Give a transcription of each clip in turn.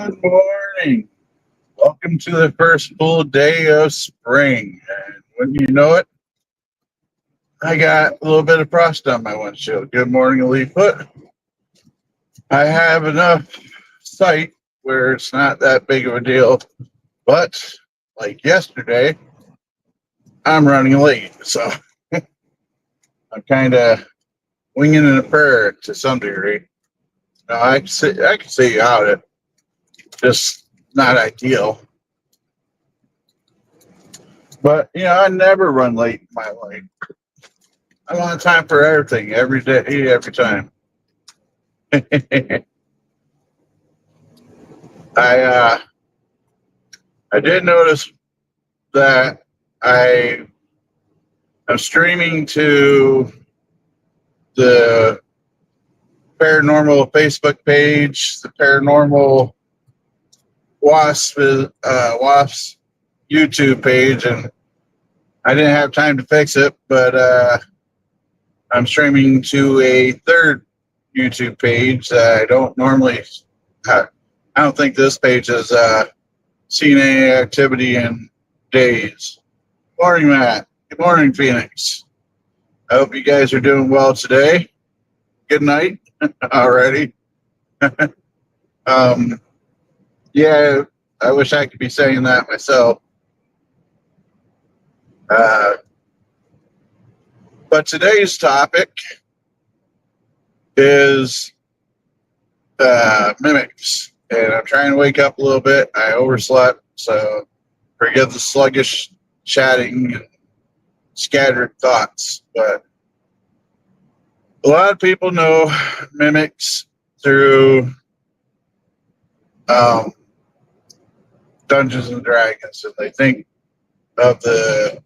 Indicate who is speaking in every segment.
Speaker 1: Good morning. Welcome to the first full day of spring. And when you know it, I got a little bit of frost on my windshield. Good morning, Leaffoot. I have enough sight where it's not that big of a deal. But like yesterday, I'm running late. So I'm kind of winging a prayer to some degree. Now, I can see you out. It just not ideal. But, I never run late in my life. I'm on time for everything, every day, every time. I I did notice that I am streaming to the paranormal Facebook page, the paranormal wasps YouTube page, and I didn't have time to fix it, but I'm streaming to a third YouTube page that I don't normally have. I don't think this page has seen any activity in days. Good morning, Matt. Good morning, Phoenix. I hope you guys are doing well today. Good night already. Yeah, I wish I could be saying that myself. But today's topic is mimics. And I'm trying to wake up a little bit. I overslept, so forgive the sluggish chatting and scattered thoughts. But a lot of people know mimics through Dungeons and Dragons, and they think of the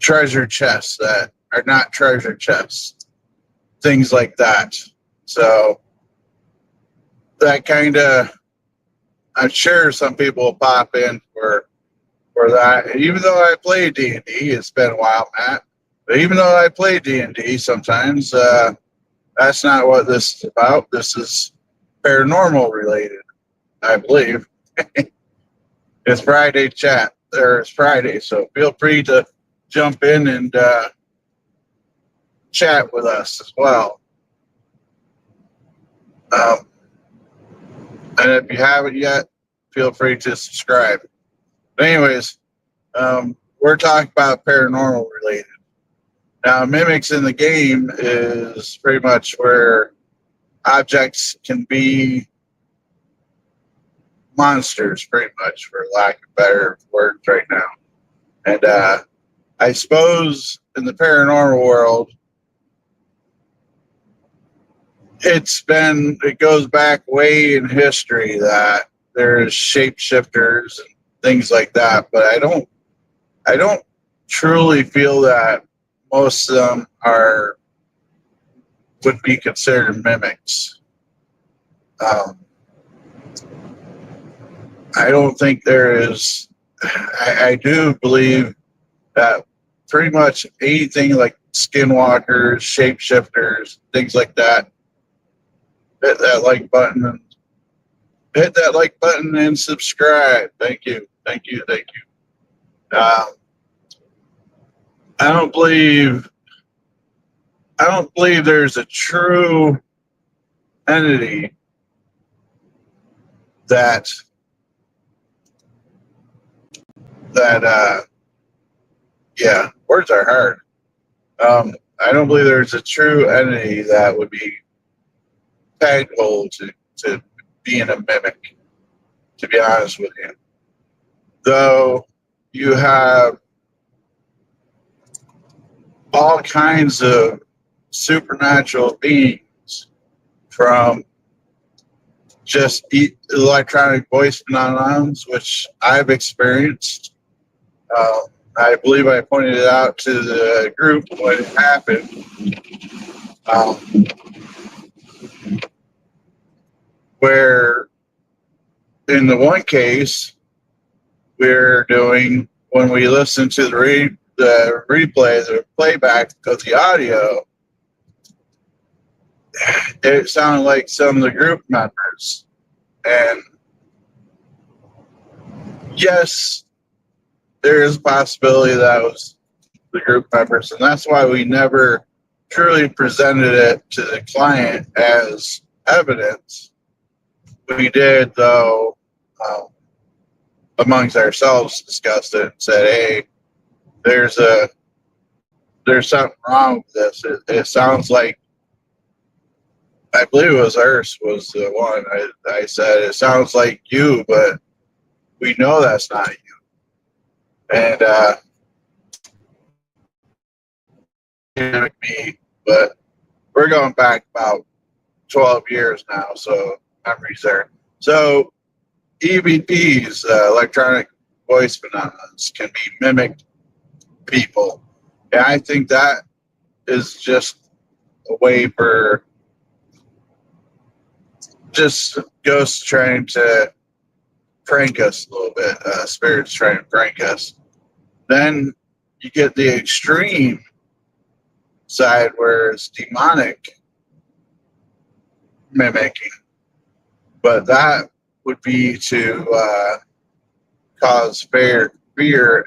Speaker 1: treasure chests that are not treasure chests, things like that. So that kind of, I'm sure some people will pop in for that. Even though I play D&D, it's been a while, Matt. But even though I play D&D sometimes, that's not what this is about. This is paranormal related, I believe. It's Friday chat. It's Friday, so feel free to jump in and chat with us as well. And if you haven't yet, feel free to subscribe. But anyways, we're talking about paranormal related. Now, mimics in the game is pretty much where objects can be monsters, pretty much, for lack of better words right now. And I suppose in the paranormal world, it goes back way in history that there's shapeshifters and things like that, but I don't truly feel that most of them would be considered mimics. I don't think there is. I do believe that pretty much anything like skinwalkers, shapeshifters, things like that, hit that like button and subscribe. Thank you. I don't believe there's a true entity that yeah, words are hard. I don't believe there's a true entity that would be pegged to being a mimic, to be honest with you. Though you have all kinds of supernatural beings, from just electronic voice phenomena, which I've experienced. I believe I pointed it out to the group when it happened. Where in the one case we're doing, when we listen to the replay, the playback of the audio, it sounded like some of the group members. And yes, there is a possibility that was the group members, and that's why we never truly presented it to the client as evidence. We did, though, amongst ourselves, discussed it and said, "Hey, there's something wrong with this. It sounds like." I believe it was Urs was the one. I said, "It sounds like you, but we know that's not you." And me, but we're going back about 12 years now, so memories there. So EVPs, electronic voice phenomena, can be mimicked people. And I think that is just a way for just ghosts trying to prank us a little bit, spirits trying to prank us. Then you get the extreme side where it's demonic mimicking, but that would be to cause fear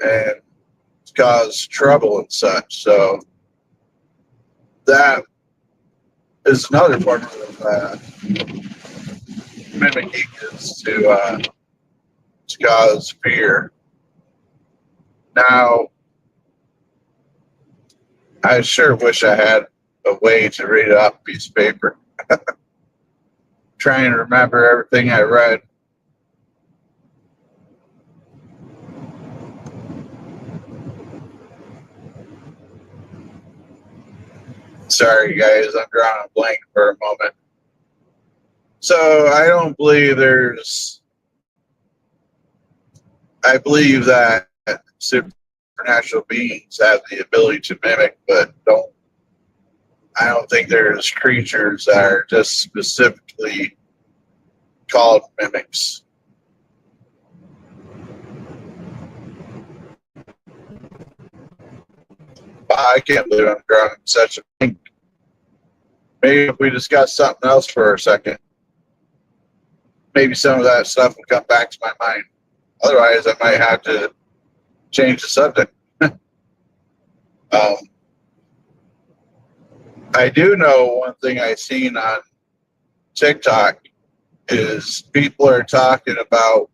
Speaker 1: and cause trouble and such. So that is another form of mimicking, is to cause fear. Now, I sure wish I had a way to read it off a piece of paper. Trying to remember everything I read. Sorry, guys, I'm drawing a blank for a moment. So I don't believe I believe that supernatural beings have the ability to mimic, but I don't think there's creatures that are just specifically called mimics. I can't believe I'm drawing such a thing. Maybe if we discuss something else for a second, maybe some of that stuff will come back to my mind. Otherwise, I might have to change the subject. I do know one thing I've seen on TikTok is people are talking about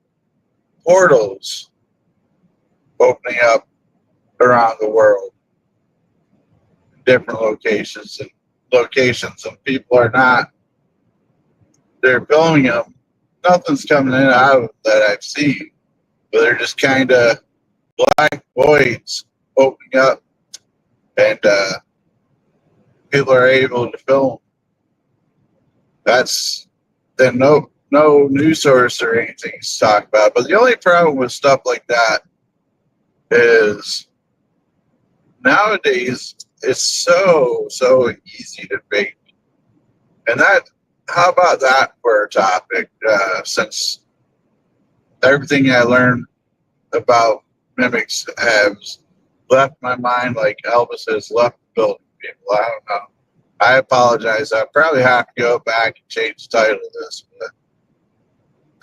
Speaker 1: portals opening up around the world, different locations, and people are not. They're filming them. Nothing's coming in and out of them that I've seen, but they're just kind of black voids opening up, and people are able to film. That's then no news source or anything to talk about. But the only problem with stuff like that is nowadays it's so easy to fake. And how about that for a topic? Since everything I learned about mimics has left my mind like Elvis has left the building. People, I don't know. I apologize. I probably have to go back and change the title of this, but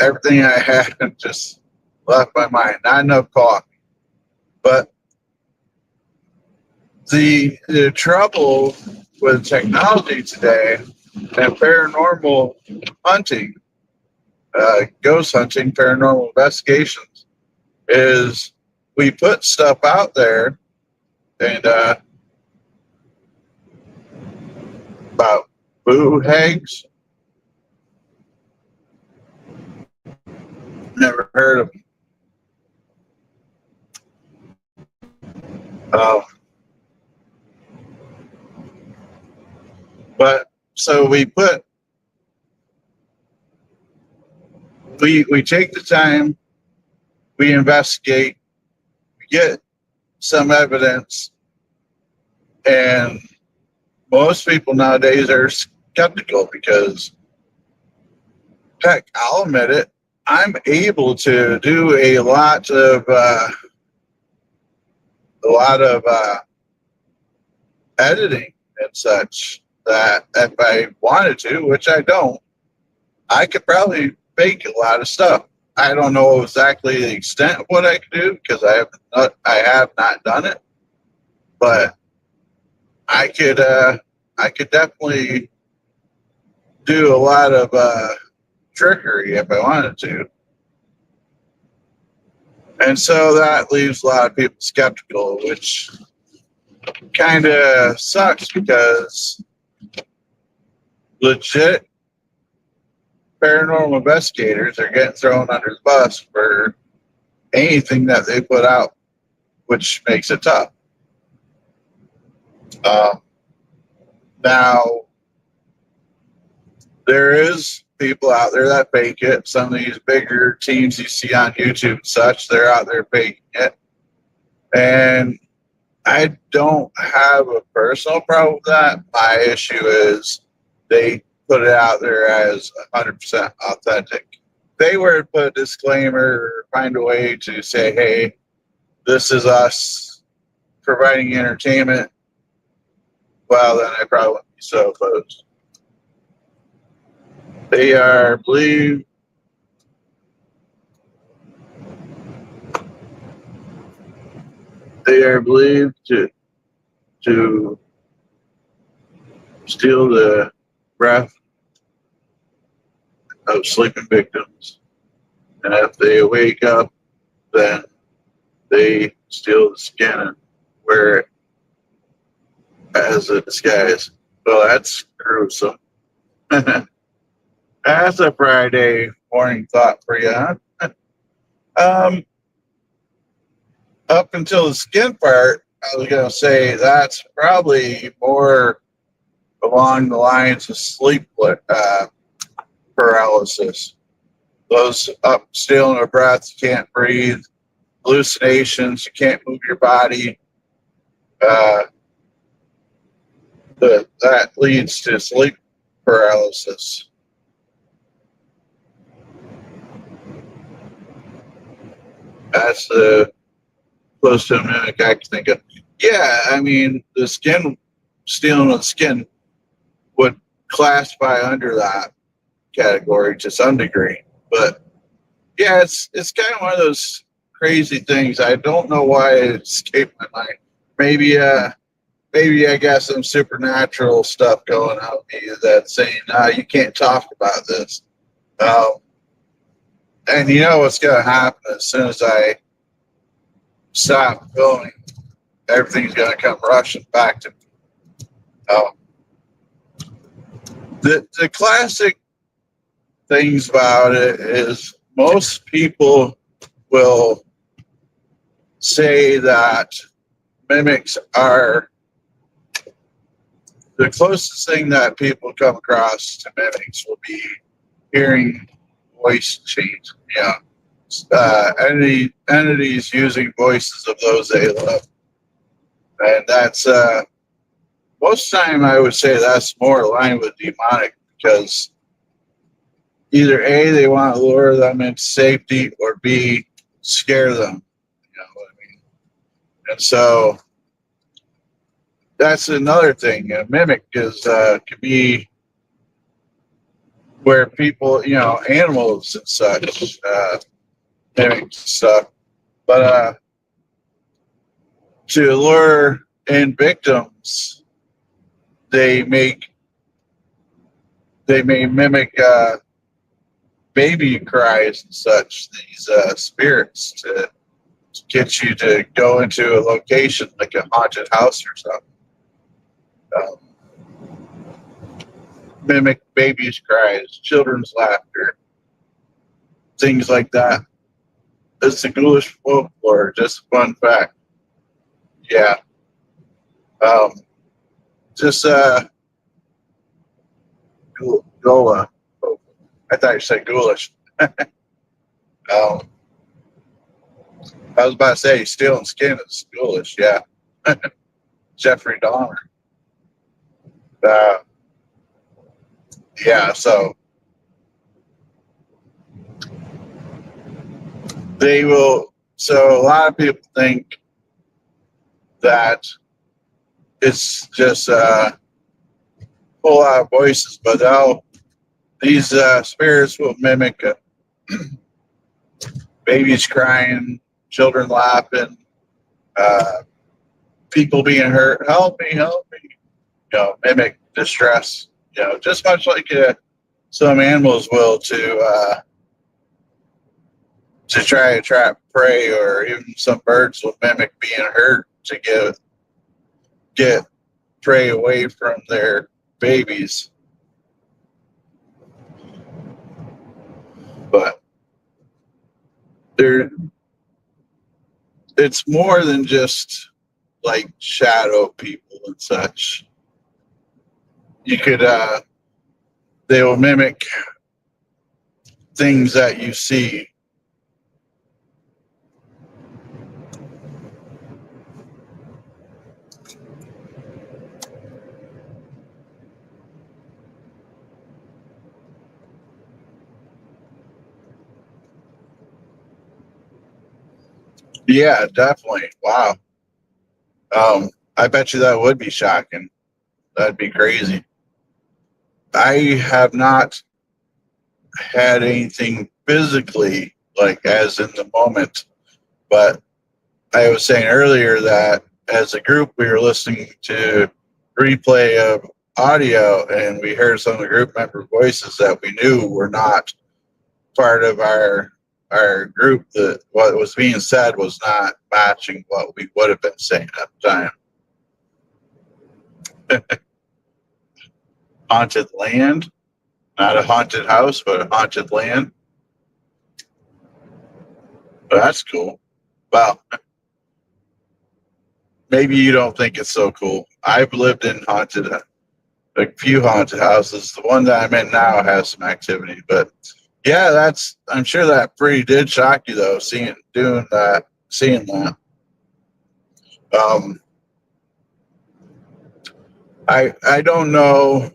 Speaker 1: everything I had just left my mind. Not enough coffee. But the trouble with technology today and paranormal hunting, ghost hunting, paranormal investigations, is we put stuff out there and about boo hags. Never heard of them. But so we take the time, we investigate, we get some evidence, and most people nowadays are skeptical because, heck, I'll admit it, I'm able to do a lot of editing and such that if I wanted to, which I don't, I could probably bake a lot of stuff. I don't know exactly the extent of what I could do because I have not done it, but I could definitely do a lot of trickery if I wanted to. And so that leaves a lot of people skeptical, which kind of sucks because legit paranormal investigators are getting thrown under the bus for anything that they put out, which makes it tough. Now, there is people out there that fake it. Some of these bigger teams you see on YouTube and such, they're out there faking it. And I don't have a personal problem with that. My issue is they put it out there as 100% authentic. They were to put a disclaimer or find a way to say, hey, this is us providing entertainment. Well, then I probably wouldn't be so opposed. They are believed to steal the breath of sleeping victims, and if they wake up, then they steal the skin and wear it as a disguise. Well, that's gruesome. That's a Friday morning thought for you, huh? Up until the skin part, I was going to say that's probably more along the lines of sleep paralysis. Those up stealing your breath, you can't breathe, hallucinations, you can't move your body. That leads to sleep paralysis. That's the close to a mimic I can think of. Yeah, I mean, the skin, stealing of the skin would classify under that category to some degree. But yeah, it's kind of one of those crazy things. I don't know why it escaped my mind. Maybe I got some supernatural stuff going on me that's saying, you can't talk about this. And you know what's going to happen as soon as I stop filming, everything's going to come rushing back to me. The classic things about it is most people will say that mimics are the closest thing that people come across to mimics will be hearing voice change. Entities using voices of those they love, and that's most time I would say that's more aligned with demonic because either A, they want to lure them into safety, or B, scare them. You know what I mean? And so that's another thing. A mimic is could be where people, animals and such, mimic stuff. But to lure in victims, they may mimic baby cries and such. These spirits to get you to go into a location like a haunted house or something. Mimic babies' cries, children's laughter, things like that. It's the ghoulish folklore. Just a fun fact. Yeah. Gola. I thought you said ghoulish. I was about to say stealing skin is ghoulish. Yeah. Jeffrey Dahmer. Yeah, so they will. So a lot of people think that it's just whole lot of voices, but now these spirits will mimic babies crying, children laughing, uh, people being hurt. Help me, help me. Mimic distress. Just much like some animals will to try to trap prey, or even some birds will mimic being hurt to get prey away from their babies. But there, it's more than just like shadow people and such. You could they will mimic things that you see. Yeah, definitely. Wow. I bet you that would be shocking. That'd be crazy. I have not had anything physically, like as in the moment, but I was saying earlier that as a group we were listening to replay of audio, and we heard some of the group member voices that we knew were not part of our group. That what was being said was not matching what we would have been saying at the time. Haunted land, not a haunted house, but a haunted land. Well, that's cool. Well, maybe you don't think it's so cool. I've lived in a few haunted houses. The one that I'm in now has some activity, but yeah, I'm sure that pretty did shock you though, seeing that. Um, I don't know.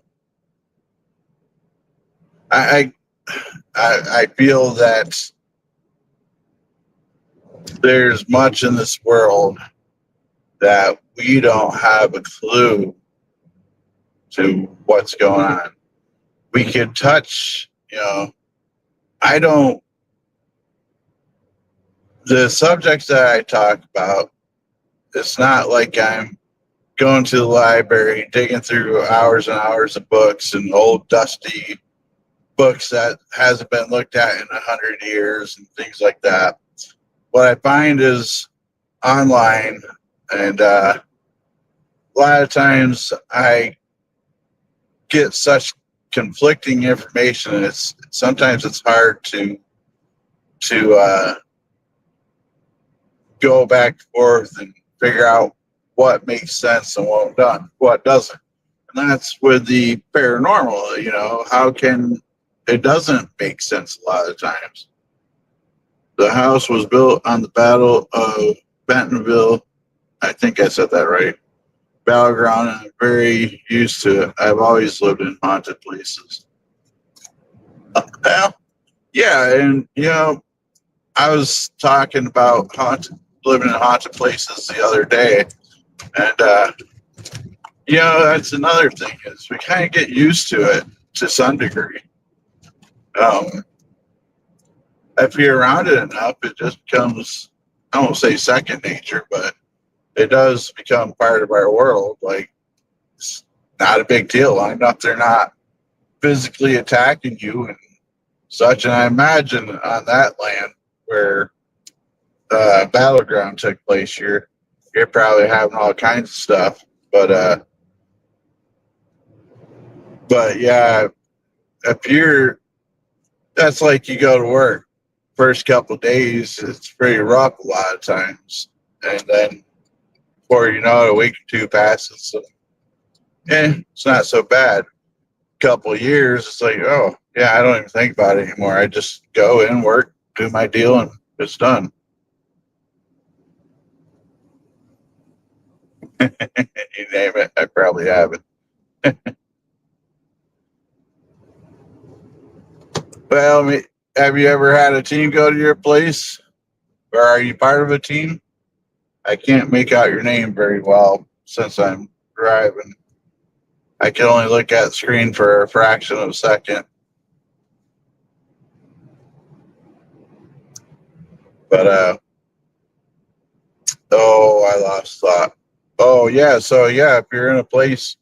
Speaker 1: I I feel that there's much in this world that we don't have a clue to what's going on. We could touch, I don't, the subjects that I talk about, it's not like I'm going to the library, digging through hours and hours of books and old dusty books that hasn't been looked at in 100 years and things like that. What I find is online, and a lot of times I get such conflicting information, and sometimes it's hard to go back and forth and figure out what makes sense and what doesn't. And that's with the paranormal. How can it doesn't make sense a lot of times. The house was built on the Battle of Bentonville. I think I said that right. Battleground, and I'm very used to it. I've always lived in haunted places. Well, yeah, and I was talking about living in haunted places the other day, and that's another thing is we kind of get used to it to some degree. If you're around it enough, it just becomes, I won't say second nature, but it does become part of our world. Like, it's not a big deal. I'm not, they're not physically attacking you and such. And I imagine on that land where Battleground took place, you're probably having all kinds of stuff. But yeah, that's like you go to work. First couple of days, it's pretty rough a lot of times. And then before you know it, a week or two passes. So, it's not so bad. Couple of years, it's like, oh, yeah, I don't even think about it anymore. I just go in, work, do my deal, and it's done. You name it, I probably have it. Well, have you ever had a team go to your place? Or are you part of a team? I can't make out your name very well since I'm driving. I can only look at the screen for a fraction of a second. But oh, I lost thought. Oh yeah, so yeah, if you're in a place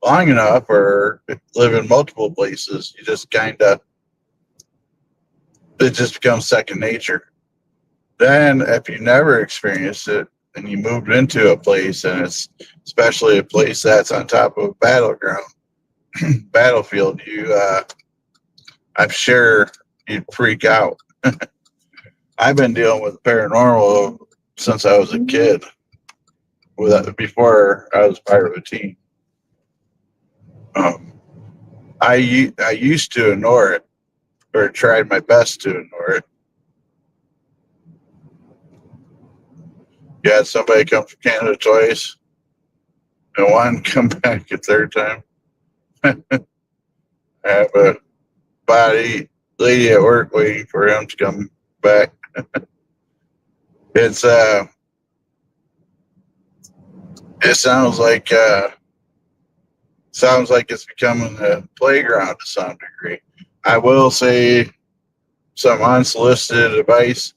Speaker 1: long enough or live in multiple places, you just kind of, it just becomes second nature. Then if you never experienced it and you moved into a place, and it's especially a place that's on top of a battleground, battlefield, I'm sure you'd freak out. I've been dealing with paranormal since I was a kid, before I was part of a team. Um, I used to ignore it, or tried my best to ignore it. You had somebody come from Canada twice and one come back a third time. I have a body lady at work waiting for him to come back. It's it sounds like it's becoming a playground to some degree. I will say some unsolicited advice.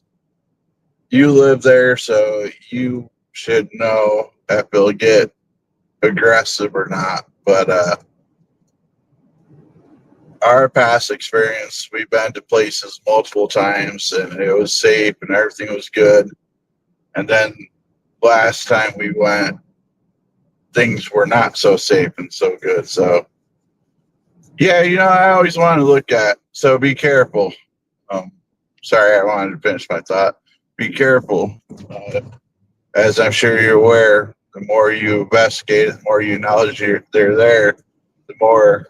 Speaker 1: You live there, so you should know if they'll get aggressive or not. But our past experience, we've been to places multiple times and it was safe and everything was good. And then last time we went, things were not so safe and so good. So, yeah, I always want to look at, so be careful. Um, Sorry, I wanted to finish my thought. Be careful. As I'm sure you're aware, the more you investigate, the more you acknowledge they're there, the more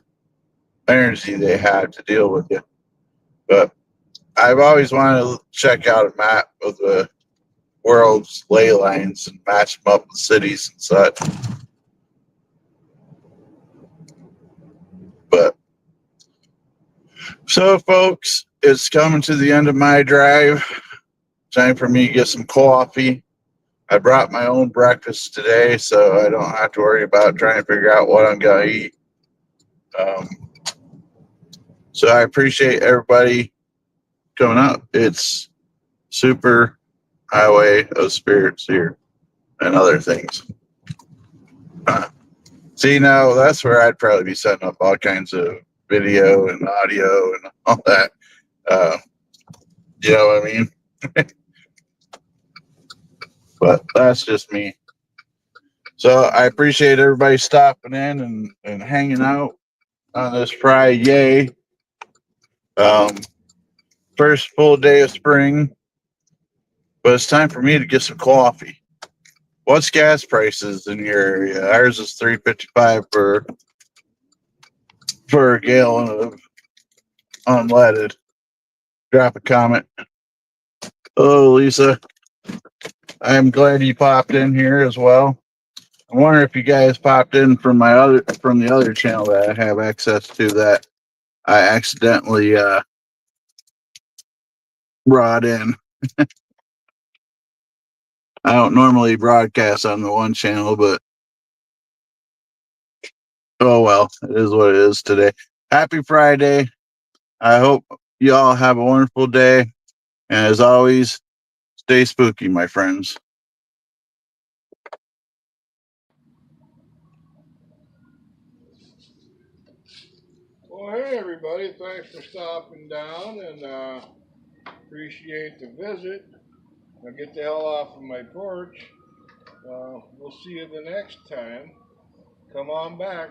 Speaker 1: energy they have to deal with you. But I've always wanted to check out a map of the world's ley lines and match them up with cities and such. But so, folks, it's coming to the end of my drive. Time for me to get some coffee. I brought my own breakfast today, so I don't have to worry about trying to figure out what I'm going to eat. So I appreciate everybody coming up. It's Super Highway of Spirits here and other things. See, now that's where I'd probably be setting up all kinds of video and audio and all that. You know what I mean? But that's just me. So I appreciate everybody stopping in and hanging out on this Friday. First full day of spring. But it's time for me to get some coffee. What's gas prices in your area? Ours is $3.55 for a gallon of unleaded. Drop a comment. Oh, Lisa, I'm glad you popped in here as well. I wonder if you guys popped in from the other channel that I have access to that I accidentally brought in. I don't normally broadcast on the one channel, but oh well, it is what it is today. Happy Friday. I hope you all have a wonderful day. And as always, stay spooky, my friends.
Speaker 2: Well, hey everybody, thanks for stopping down and appreciate the visit. Now get the hell off of my porch. We'll see you the next time. Come on back.